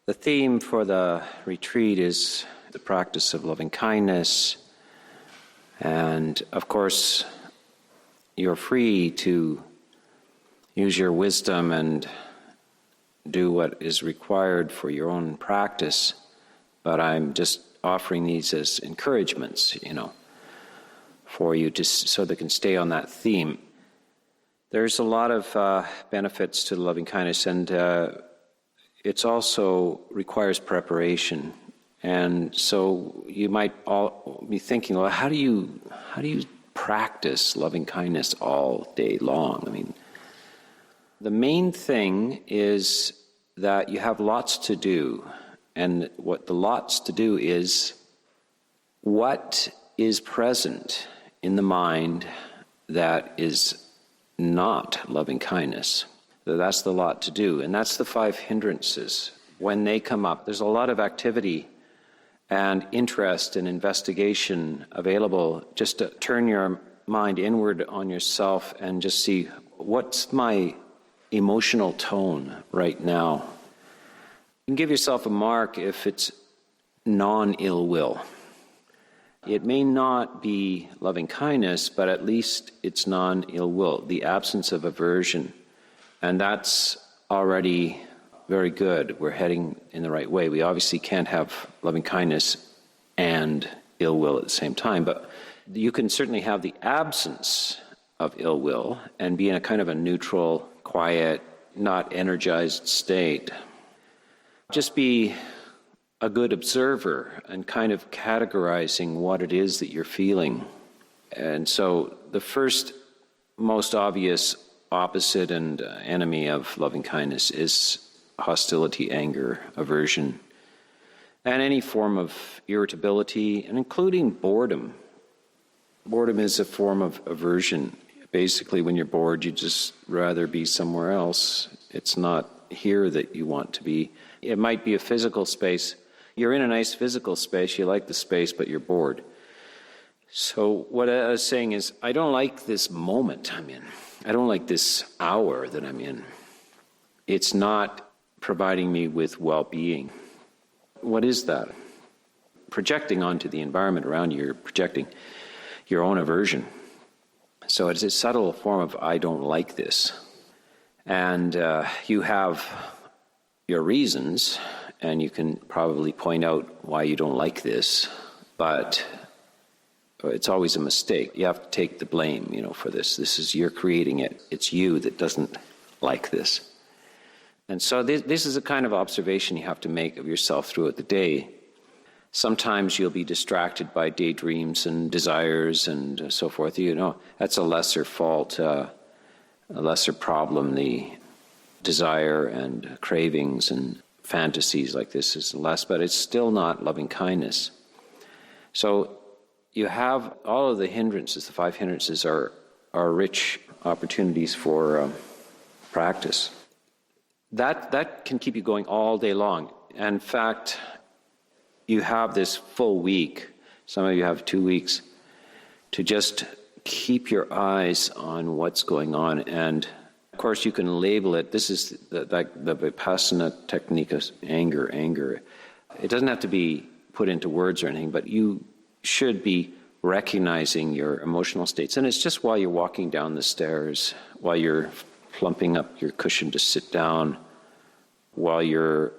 The theme for the retreat is the practice of loving kindness. And of course, you're free to use your wisdom and do what is required for your own practice. But I'm just offering these as encouragements, for you so they can stay on that theme. There's a lot of benefits to loving kindness, and it also requires preparation. And so you might all be thinking, well, how do you practice loving kindness all day long? I mean, the main thing is that you have lots to do. And what the lots to do is what is present in the mind that is not loving kindness. That's the lot to do. And that's the 5 hindrances. When they come up, there's a lot of activity and interest and investigation available just to turn your mind inward on yourself and just see, what's my emotional tone right now? You can give yourself a mark if it's non-ill will. It may not be loving kindness, but at least it's non-ill will, the absence of aversion. And that's already very good. We're heading in the right way. We obviously can't have loving kindness and ill will at the same time, but you can certainly have the absence of ill will and be in a kind of a neutral, quiet, not energized state. Just be a good observer and kind of categorizing what it is that you're feeling. And so the first most obvious opposite and enemy of loving kindness is hostility, anger, aversion, and any form of irritability, and including boredom. Boredom is a form of aversion. Basically, when you're bored, you just rather be somewhere else. It's not here that you want to be. It might be a physical space. You're in a nice physical space, you like the space, but you're bored. So what I was saying is, I don't like this moment I'm in. I don't like this hour that I'm in. It's not providing me with well-being. What is that? Projecting onto the environment around you, you're projecting your own aversion. So it's a subtle form of, I don't like this. And you have your reasons, and you can probably point out why you don't like this, but it's always a mistake. You have to take the blame, for this. This is, you're creating it. It's you that doesn't like this. And so this is a kind of observation you have to make of yourself throughout the day. Sometimes you'll be distracted by daydreams and desires and so forth. That's a lesser fault, a lesser problem. The desire and cravings and fantasies like this is less, but it's still not loving kindness. So you have all of the hindrances. The 5 hindrances are rich opportunities for practice. That can keep you going all day long. In fact, you have this full week, some of you have 2 weeks, to just keep your eyes on what's going on. And of course, you can label it. This is the Vipassana technique of anger. It doesn't have to be put into words or anything, but you should be recognizing your emotional states. And it's just while you're walking down the stairs, while you're plumping up your cushion to sit down, while you're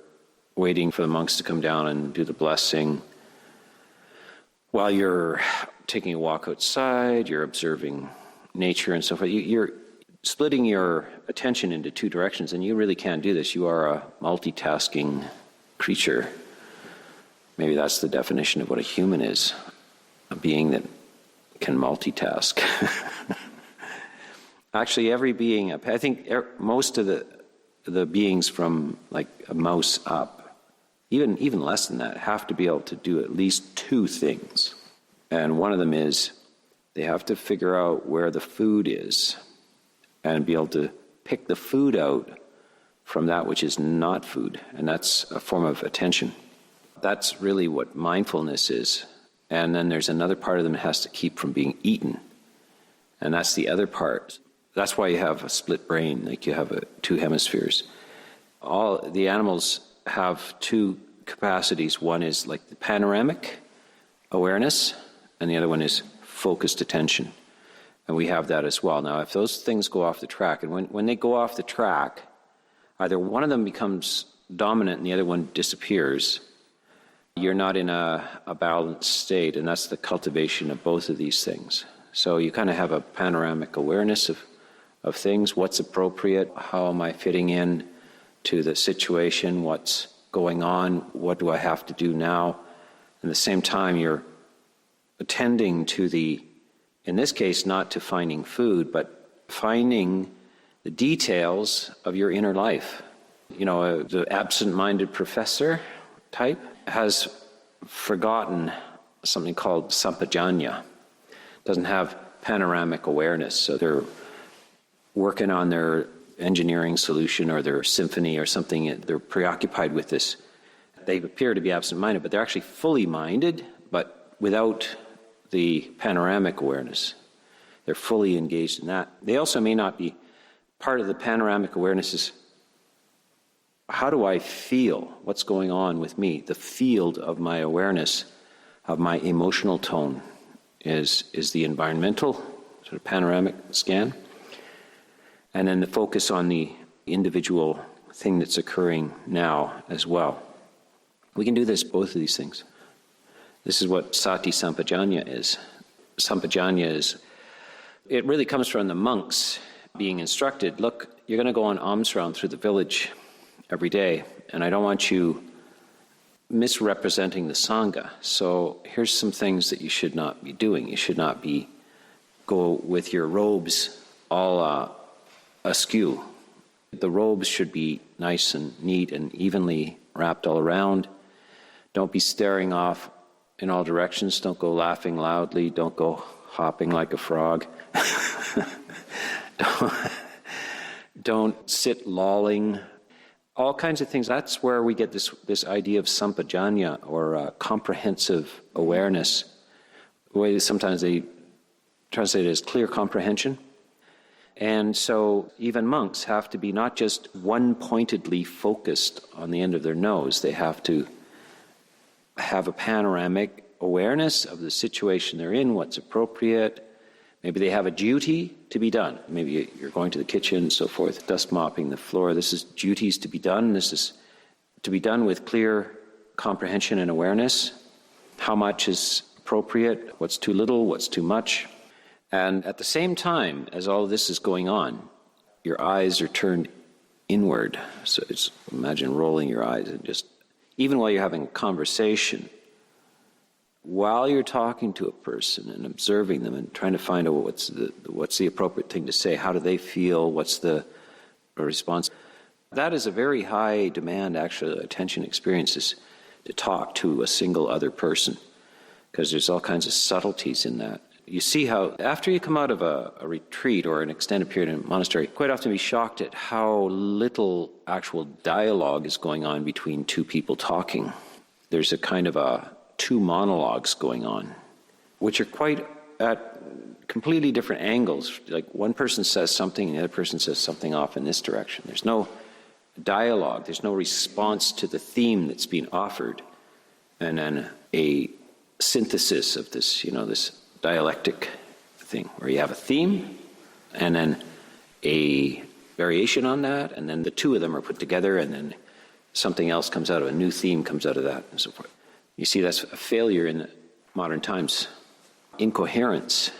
waiting for the monks to come down and do the blessing, while you're taking a walk outside, you're observing nature and so forth. You're splitting your attention into 2 directions, and you really can't do this. You are a multitasking creature. Maybe that's the definition of what a human is, a being that can multitask. Actually, every being, I think most of the beings from like a mouse up, even less than that, have to be able to do at least 2 things. And one of them is they have to figure out where the food is and be able to pick the food out from that which is not food. And that's a form of attention. That's really what mindfulness is. And then there's another part of them that has to keep from being eaten. And that's the other part. That's why you have a split brain, like you have 2 hemispheres. All the animals have two capacities. One is like the panoramic awareness, and the other one is focused attention. And we have that as well. Now, if those things go off the track, and when they go off the track, either one of them becomes dominant and the other one disappears, you're not in a balanced state, and that's the cultivation of both of these things. So you kind of have a panoramic awareness of things, what's appropriate, how am I fitting in to the situation, what's going on, what do I have to do now? And at the same time, you're attending to in this case, not to finding food, but finding the details of your inner life. The absent-minded professor type has forgotten something called sampajanya. Doesn't have panoramic awareness, so they're working on their engineering solution or their symphony or something. They're preoccupied with this. They appear to be absent-minded, but they're actually fully minded, but without the panoramic awareness. They're fully engaged in that. They also may not be part of the panoramic awareness is, how do I feel? What's going on with me? The field of my awareness, of my emotional tone, is the environmental sort of panoramic scan. And then the focus on the individual thing that's occurring now as well. We can do both of these things. This is what sati sampajanya is. Sampajanya is, it really comes from the monks being instructed, look, you're going to go on alms round through the village every day, and I don't want you misrepresenting the Sangha. So here's some things that you should not be doing. You should not go with your robes all askew. The robes should be nice and neat and evenly wrapped all around. Don't be staring off in all directions. Don't go laughing loudly. Don't go hopping like a frog. Don't sit lolling. All kinds of things. That's where we get this idea of sampajanya, or comprehensive awareness. The way sometimes they translate it as clear comprehension. And so even monks have to be not just one-pointedly focused on the end of their nose. They have to have a panoramic awareness of the situation they're in, what's appropriate. Maybe they have a duty to be done. Maybe you're going to the kitchen and so forth, dust mopping the floor. This is duties to be done. This is to be done with clear comprehension and awareness. How much is appropriate? What's too little? What's too much? And at the same time as all of this is going on, your eyes are turned inward. So just imagine rolling your eyes and just, even while you're having a conversation, while you're talking to a person and observing them and trying to find out what's the appropriate thing to say, how do they feel, what's the response. That is a very high demand, actually, attention experiences, to talk to a single other person, because there's all kinds of subtleties in that. You see how, after you come out of a retreat or an extended period in a monastery, quite often be shocked at how little actual dialogue is going on between two people talking. There's a kind of two monologues going on, which are quite at completely different angles. Like one person says something and the other person says something off in this direction. There's no dialogue, there's no response to the theme that's being offered. And then a synthesis of this, this dialectic thing, where you have a theme and then a variation on that, and then the two of them are put together, and then something else comes out of a new theme comes out of that, and so forth. You see, that's a failure in modern times. Incoherence,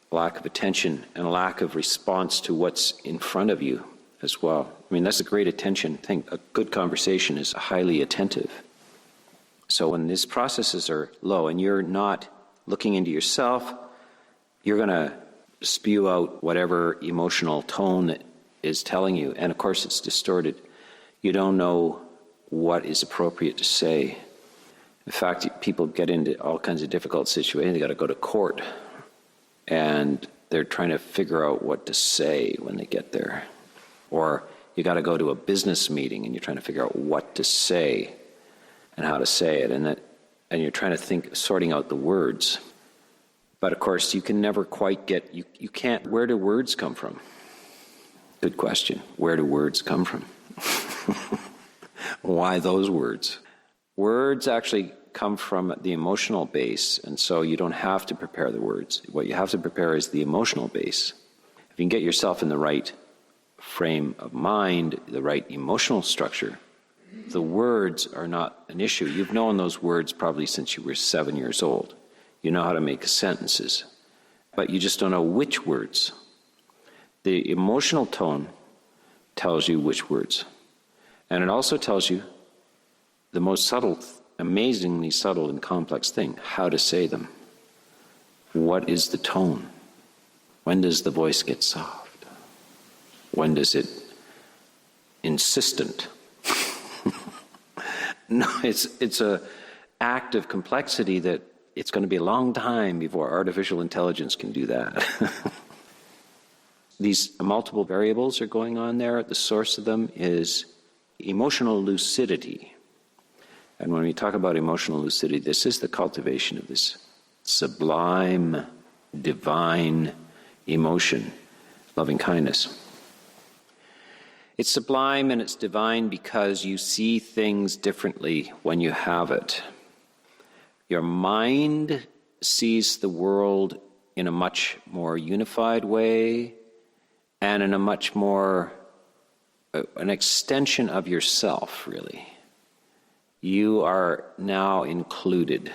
lack of attention, and a lack of response to what's in front of you as well. I mean, that's a great attention thing. A good conversation is highly attentive. So when these processes are low and you're not looking into yourself, you're going to spew out whatever emotional tone that is telling you. And of course, it's distorted. You don't know what is appropriate to say. In fact, people get into all kinds of difficult situations. They got to go to court, and they're trying to figure out what to say when they get there. Or you got to go to a business meeting, and you're trying to figure out what to say and how to say it, and you're trying to think, sorting out the words. But of course, you can never quite get, you can't, where do words come from? Good question. Where do words come from? Why those words? Words actually come from the emotional base, and so you don't have to prepare the words. What you have to prepare is the emotional base. If you can get yourself in the right frame of mind, the right emotional structure, the words are not an issue. You've known those words probably since you were 7 years old. You know how to make sentences, but you just don't know which words. The emotional tone tells you which words. And it also tells you the most subtle, amazingly subtle and complex thing, how to say them. What is the tone? When does the voice get soft? When does it insistent? No, it's a act of complexity that it's going to be a long time before artificial intelligence can do that. These multiple variables are going on there. The source of them is emotional lucidity. And when we talk about emotional lucidity, this is the cultivation of this sublime, divine emotion, loving kindness. It's sublime and it's divine because you see things differently when you have it. Your mind sees the world in a much more unified way and in a much more, an extension of yourself, really. You are now included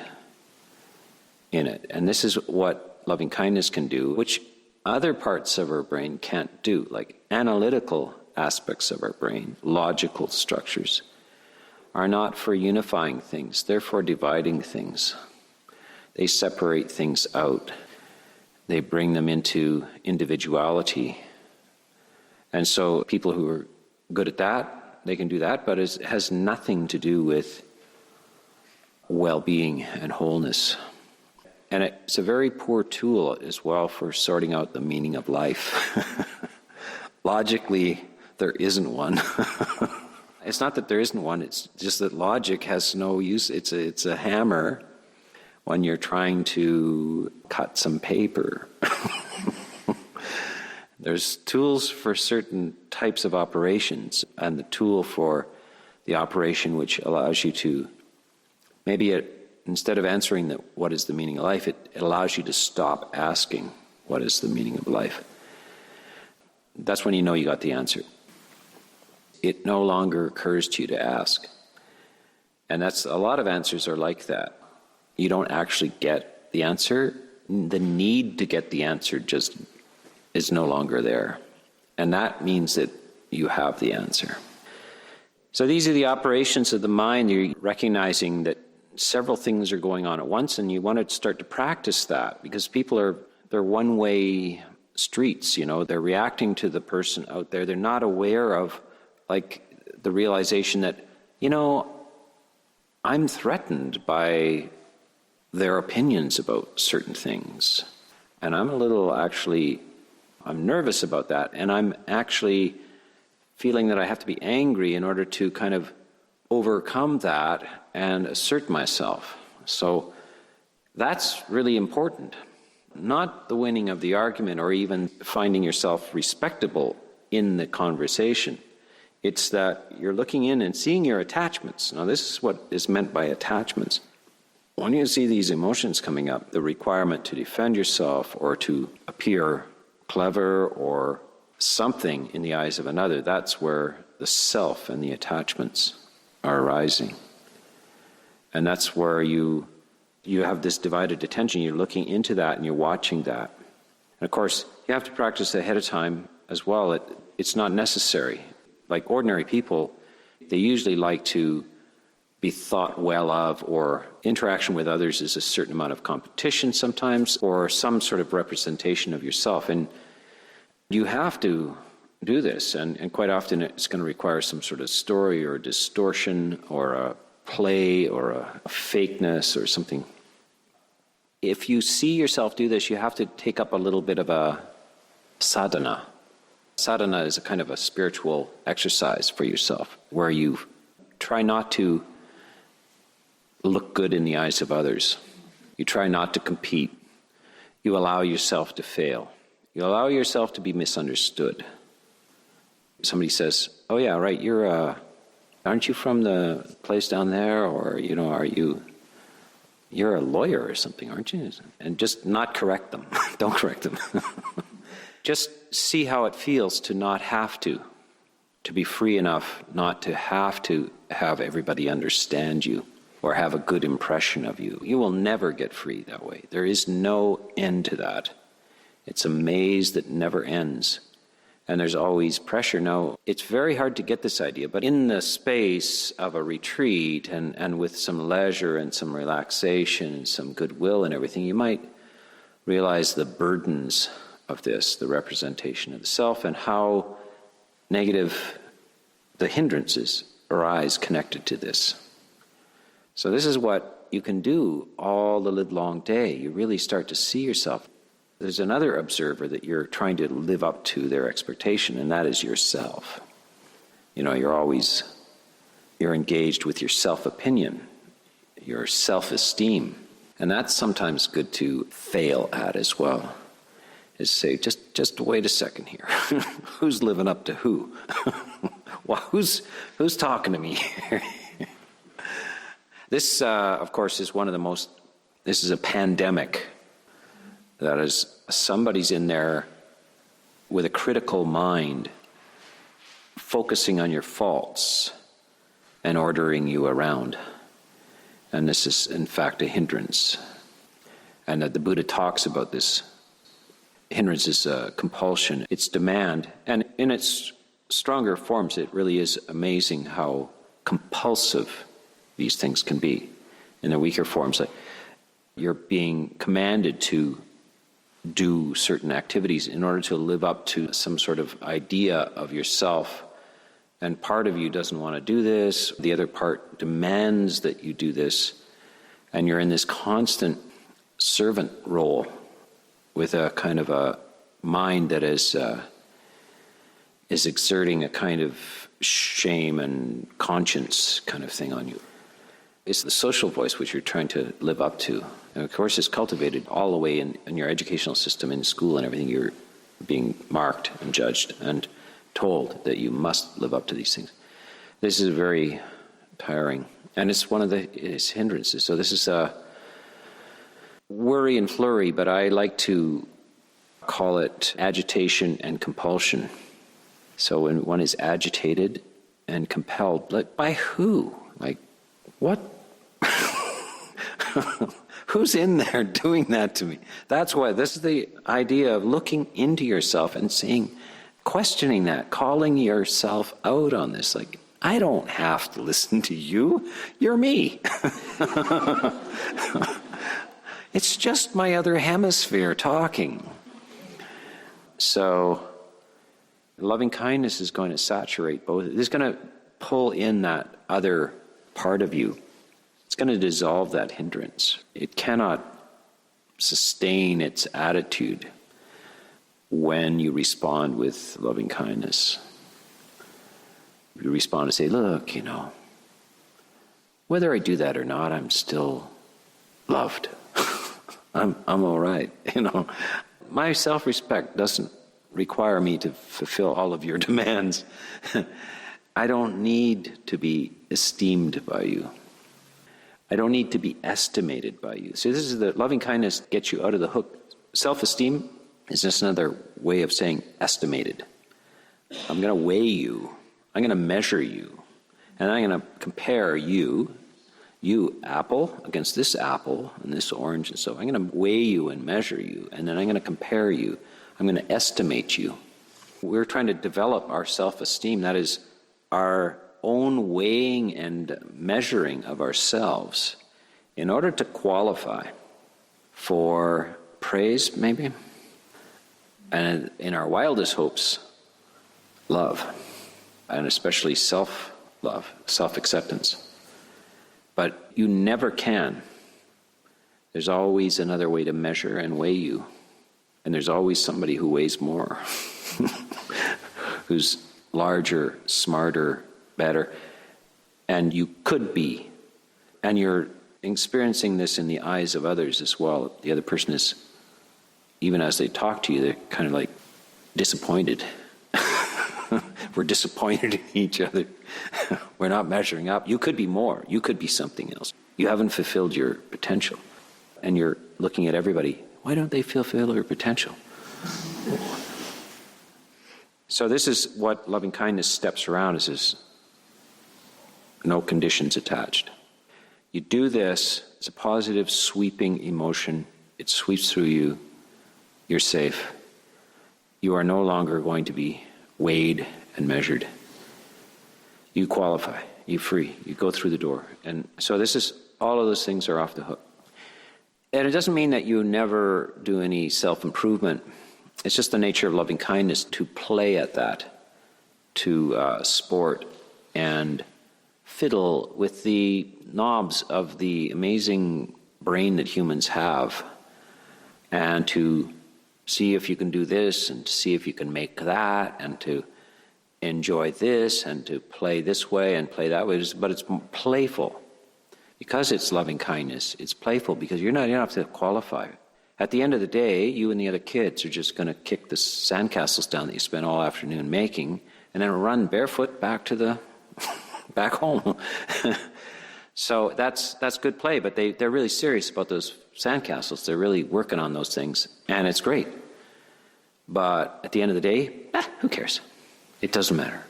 in it. And this is what loving kindness can do, which other parts of our brain can't do, like analytical aspects of our brain, logical structures, are not for unifying things, they're for dividing things. They separate things out. They bring them into individuality. And so people who are good at that, they can do that, but it has nothing to do with well-being and wholeness. And it's a very poor tool as well for sorting out the meaning of life. Logically, there isn't one. It's not that there isn't one, it's just that logic has no use. It's a hammer when you're trying to cut some paper. There's tools for certain types of operations, and the tool for the operation which allows you to, instead of answering what is the meaning of life, it allows you to stop asking what is the meaning of life. That's when you know you got the answer. It no longer occurs to you to ask. And that's a lot of answers are like that. You don't actually get the answer. The need to get the answer just is no longer there. And that means that you have the answer. So these are the operations of the mind. You're recognizing that several things are going on at once, and you want to start to practice that, because they're one-way streets, they're reacting to the person out there. They're not aware of, like, the realization that, I'm threatened by their opinions about certain things. And I'm nervous about that, and I'm actually feeling that I have to be angry in order to kind of overcome that and assert myself. So that's really important. Not the winning of the argument or even finding yourself respectable in the conversation. It's that you're looking in and seeing your attachments. Now, this is what is meant by attachments. When you see these emotions coming up, the requirement to defend yourself or to appear clever or something in the eyes of another, that's where the self and the attachments are arising. And that's where you have this divided attention. You're looking into that and you're watching that. And of course, you have to practice ahead of time as well. It's not necessary. Like ordinary people, they usually like to be thought well of, or interaction with others is a certain amount of competition sometimes, or some sort of representation of yourself. And you have to do this, and quite often it's going to require some sort of story or distortion or a play or a fakeness or something. If you see yourself do this, you have to take up a little bit of a sadhana. Sadhana is a kind of a spiritual exercise for yourself, where you try not to look good in the eyes of others. You try not to compete. You allow yourself to fail. You allow yourself to be misunderstood. Somebody says, "Oh yeah, right, you're Aren't you from the place down there? Or, you're a lawyer or something, aren't you? And just not correct them. Don't correct them. Just see how it feels to not have to be free enough not to have everybody understand you or have a good impression of you. You will never get free that way. There is no end to that. It's a maze that never ends. And there's always pressure. Now, it's very hard to get this idea, but in the space of a retreat and with some leisure and some relaxation and some goodwill and everything, you might realize the burdens of this, the representation of the self, and how negative the hindrances arise connected to this. So this is what you can do all the livelong day. You really start to see yourself. There's another observer that you're trying to live up to their expectation, and that is yourself. You're engaged with your self-opinion, your self-esteem. And that's sometimes good to fail at as well. Is say, just wait a second here. Who's living up to who? Well, who's talking to me here? This, of course, is this is a pandemic. That is, somebody's in there with a critical mind, focusing on your faults and ordering you around. And this is, in fact, a hindrance. And the Buddha talks about this. Hindrance is compulsion, it's demand. And in its stronger forms, it really is amazing how compulsive these things can be. In their weaker forms, like you're being commanded to do certain activities in order to live up to some sort of idea of yourself. And part of you doesn't want to do this, the other part demands that you do this, and you're in this constant servant role with a kind of a mind that is exerting a kind of shame and conscience kind of thing on you. It's the social voice which you're trying to live up to. And of course, it's cultivated all the way in your educational system, in school and everything. You're being marked and judged and told that you must live up to these things. This is very tiring. And it's one of its hindrances. So this is a worry and flurry, but I like to call it agitation and compulsion. So when one is agitated and compelled, like by who? Like what? Who's in there doing that to me? That's why this is the idea of looking into yourself and saying, questioning that, calling yourself out on this. Like, I don't have to listen to you. You're me. It's just my other hemisphere talking. So, loving kindness is going to saturate both. It's going to pull in that other part of you. It's going to dissolve that hindrance. It cannot sustain its attitude when you respond with loving kindness. You respond and say, look, whether I do that or not, I'm still loved. I'm all right. My self-respect doesn't require me to fulfill all of your demands. I don't need to be esteemed by you. I don't need to be estimated by you. So this is the loving kindness gets you out of the hook. Self-esteem is just another way of saying estimated. I'm going to weigh you. I'm going to measure you. And I'm going to compare you apple, against this apple and this orange and so I'm going to weigh you and measure you. And then I'm going to compare you. I'm going to estimate you. We're trying to develop our self-esteem. That is our own weighing and measuring of ourselves in order to qualify for praise, maybe, and in our wildest hopes, love, and especially self-love, self-acceptance. But you never can. There's always another way to measure and weigh you. And there's always somebody who weighs more, who's larger, smarter, better. And you could be. And you're experiencing this in the eyes of others as well. The other person is, even as they talk to you, they're kind of like disappointed. we're disappointed in each other. We're not measuring up. You could be more. You could be something else. You haven't fulfilled your potential. And you're looking at everybody. Why don't they fulfill their potential? So this is what loving kindness steps around, is this no conditions attached. You do this, it's a positive sweeping emotion. It sweeps through you. You're safe. You are no longer going to be weighed and measured. You qualify. You're free. You go through the door. And so this is, all of those things are off the hook. And it doesn't mean that you never do any self-improvement. It's just the nature of loving kindness to play at that, to sport and fiddle with the knobs of the amazing brain that humans have, and to see if you can do this, and to see if you can make that, and to enjoy this, and to play this way and play that way. But it's playful. Because it's loving kindness, it's playful because you don't have to qualify. At the end of the day, you and the other kids are just going to kick the sandcastles down that you spent all afternoon making, and then run barefoot back to the back home. So that's good play, but they're really serious about those sandcastles. They're really working on those things, and it's great. But at the end of the day, who cares? It doesn't matter.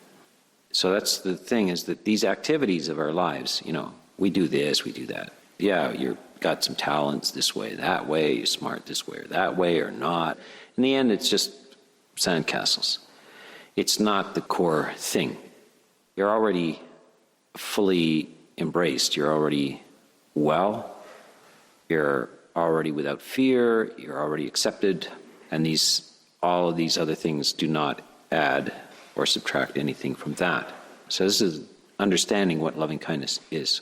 So that's the thing, is that these activities of our lives, we do this, we do that. Yeah, you've got some talents this way, that way, you're smart this way or that way or not. In the end, it's just sandcastles. It's not the core thing. You're already fully embraced. You're already well. You're already without fear. You're already accepted. And all of these other things do not add or subtract anything from that. So this is understanding what loving kindness is.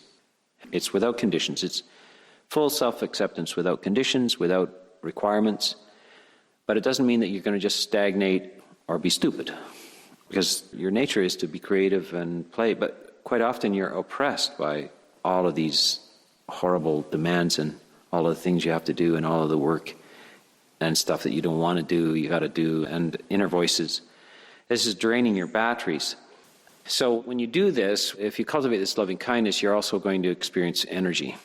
It's without conditions. It's full self-acceptance without conditions, without requirements. But it doesn't mean that you're going to just stagnate or be stupid, because your nature is to be creative and play. But quite often you're oppressed by all of these horrible demands and all of the things you have to do and all of the work and stuff that you don't want to do, you got to do, and inner voices. This is draining your batteries. So when you do this, if you cultivate this loving kindness, you're also going to experience energy.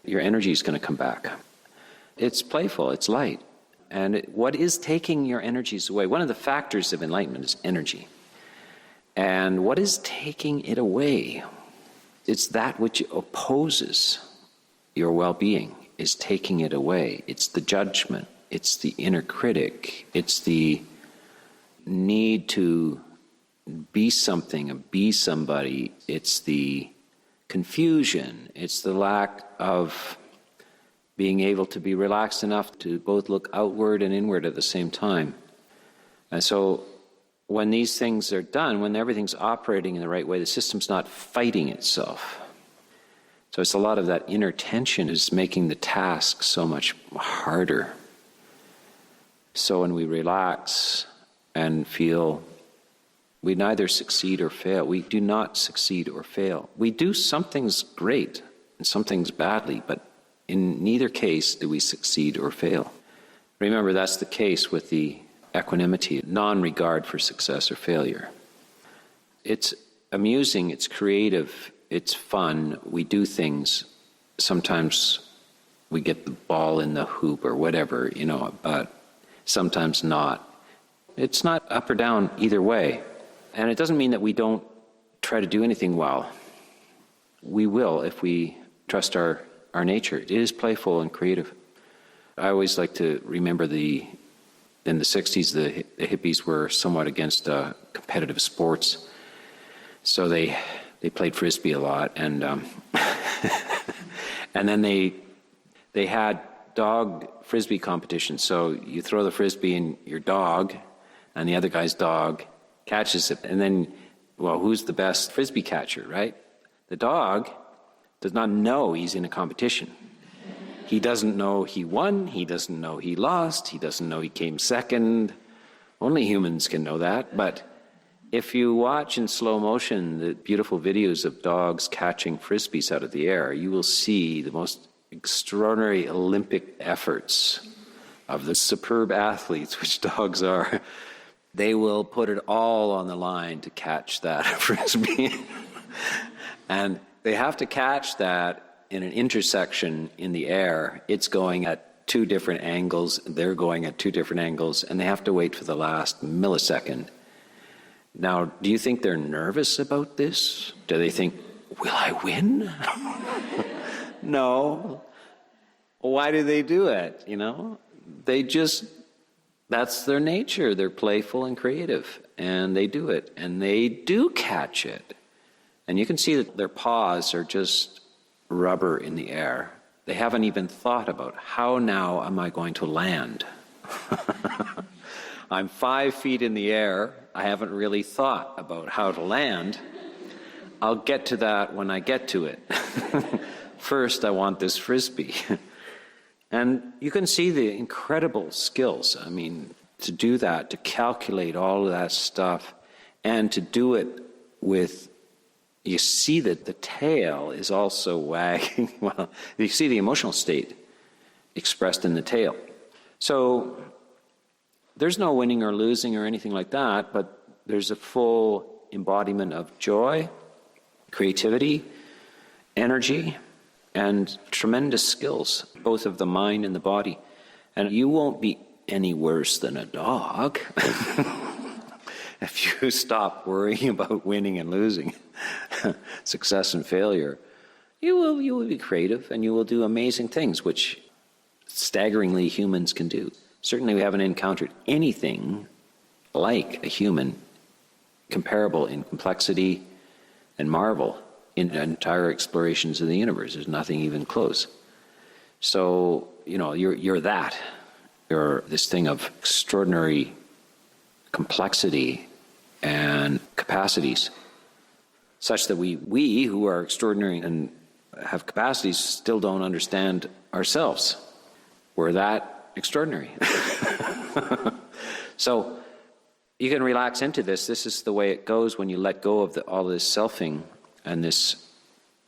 Your energy is going to come back. It's playful, it's light. And what is taking your energies away? One of the factors of enlightenment is energy. And what is taking it away? It's that which opposes your well-being, is taking it away. It's the judgment. It's the inner critic. It's the need to be something and be somebody. It's the confusion. It's the lack of being able to be relaxed enough to both look outward and inward at the same time. And so when these things are done, when everything's operating in the right way, the system's not fighting itself. So it's a lot of that inner tension is making the task so much harder. So when we relax and feel, we neither succeed or fail. We do not succeed or fail. We do some things great and some things badly, but in neither case do we succeed or fail. Remember, that's the case with the equanimity, non-regard for success or failure. It's amusing, it's creative, it's fun. We do things. Sometimes we get the ball in the hoop or whatever, but sometimes not. It's not up or down either way. And it doesn't mean that we don't try to do anything well. We will if we trust our nature. It is playful and creative. I always like to remember in the 60s, the hippies were somewhat against competitive sports. So they played Frisbee a lot. And and then they had dog Frisbee competitions. So you throw the Frisbee and your dog and the other guy's dog catches it. And then, who's the best Frisbee catcher, right? The dog does not know he's in a competition. He doesn't know he won. He doesn't know he lost. He doesn't know he came second. Only humans can know that. But if you watch in slow motion the beautiful videos of dogs catching Frisbees out of the air, you will see the most extraordinary Olympic efforts of the superb athletes, which dogs are. they will put it all on the line to catch that frisbee. And they have to catch that in an intersection in the air. It's going at two different angles, they're going at two different angles, and they have to wait for the last millisecond. Now, do you think they're nervous about this? Do they think, will I win? No. Why do they do it, They just, that's their nature. They're playful and creative, and they do it, and they do catch it. And you can see that their paws are just rubber in the air. They haven't even thought about, how now am I going to land? I'm 5 feet in the air. I haven't really thought about how to land. I'll get to that when I get to it. First, I want this frisbee. And you can see the incredible skills. I mean, to do that, to calculate all of that stuff, and to do it with, you see that the tail is also wagging. Well, you see the emotional state expressed in the tail. So there's no winning or losing or anything like that, but there's a full embodiment of joy, creativity, energy, and tremendous skills, both of the mind and the body. And you won't be any worse than a dog if you stop worrying about winning and losing, success and failure. You will be creative, and you will do amazing things, which staggeringly humans can do. Certainly we haven't encountered anything like a human comparable in complexity and marvel in entire explorations of the universe. There's nothing even close. So, you're that. You're this thing of extraordinary complexity and capacities, such that we who are extraordinary and have capacities still don't understand ourselves. We're that extraordinary. So you can relax into this. This is the way it goes when you let go of all this selfing and this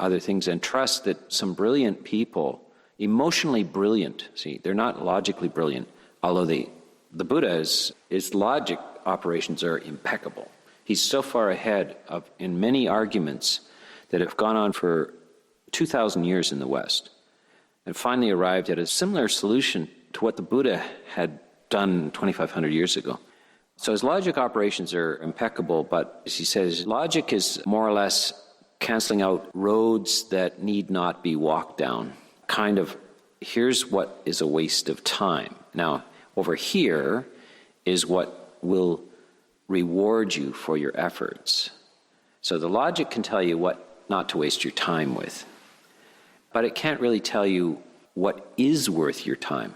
other things, and trust that some brilliant people, emotionally brilliant, see, they're not logically brilliant, although the Buddha's logic operations are impeccable. He's so far ahead in many arguments that have gone on for 2,000 years in the West, and finally arrived at a similar solution to what the Buddha had done 2,500 years ago. So his logic operations are impeccable, but as he says, logic is more or less canceling out roads that need not be walked down. Kind of, here's what is a waste of time. Now, over here is what will reward you for your efforts. So the logic can tell you what not to waste your time with, but it can't really tell you what is worth your time.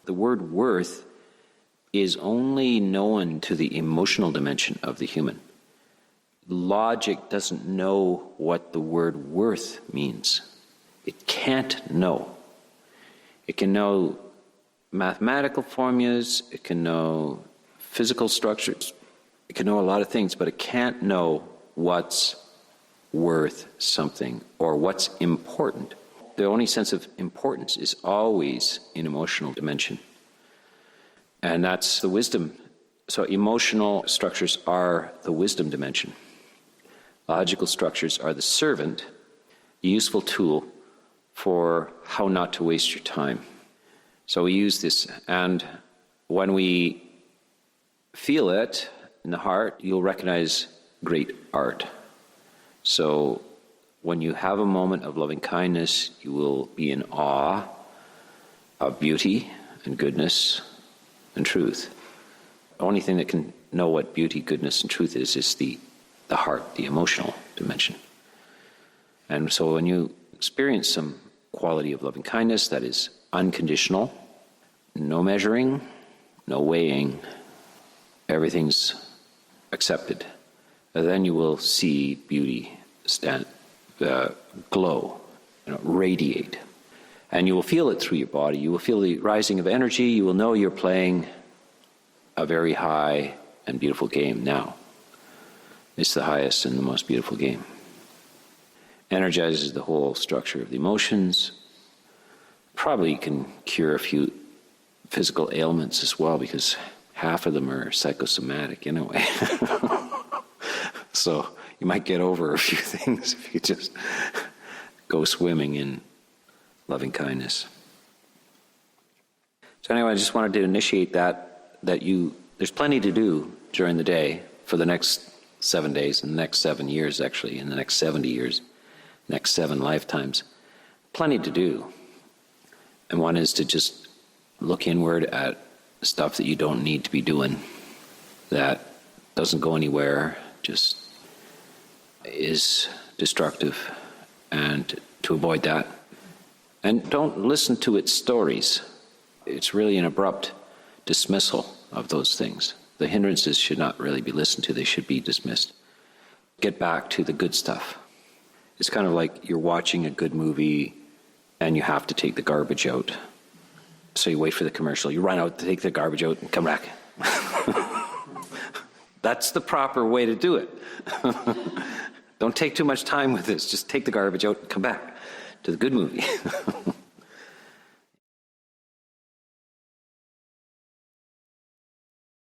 The word worth is only known to the emotional dimension of the human. Logic doesn't know what the word worth means. It can't know. It can know mathematical formulas, it can know physical structures, it can know a lot of things, but it can't know what's worth something or what's important. The only sense of importance is always in emotional dimension. And that's the wisdom. So emotional structures are the wisdom dimension. Logical structures are the servant, a useful tool for how not to waste your time. So we use this, and when we feel it in the heart, you'll recognize great art. So when you have a moment of loving kindness, you will be in awe of beauty and goodness and truth. The only thing that can know what beauty, goodness, and truth is the heart, the emotional dimension. And so when you experience some quality of loving kindness that is unconditional, no measuring, no weighing, everything's accepted, then you will see beauty glow, radiate. And you will feel it through your body. You will feel the rising of energy. You will know you're playing a very high and beautiful game now. It's the highest and the most beautiful game. Energizes the whole structure of the emotions. Probably can cure a few physical ailments as well, because half of them are psychosomatic in a way. So you might get over a few things if you just go swimming in loving kindness. So anyway, I just wanted to initiate that there's plenty to do during the day for the next 7 days, and the next 7 years actually, in the next 70 years, next 7 lifetimes. Plenty to do. And one is to just look inward at stuff that you don't need to be doing, that doesn't go anywhere, just is destructive, and to avoid that. And don't listen to its stories. It's really an abrupt dismissal of those things. The hindrances should not really be listened to, they should be dismissed. Get back to the good stuff. It's kind of like you're watching a good movie and you have to take the garbage out. So you wait for the commercial, you run out to take the garbage out and come back. That's the proper way to do it. Don't take too much time with this, just take the garbage out and come back to the good movie.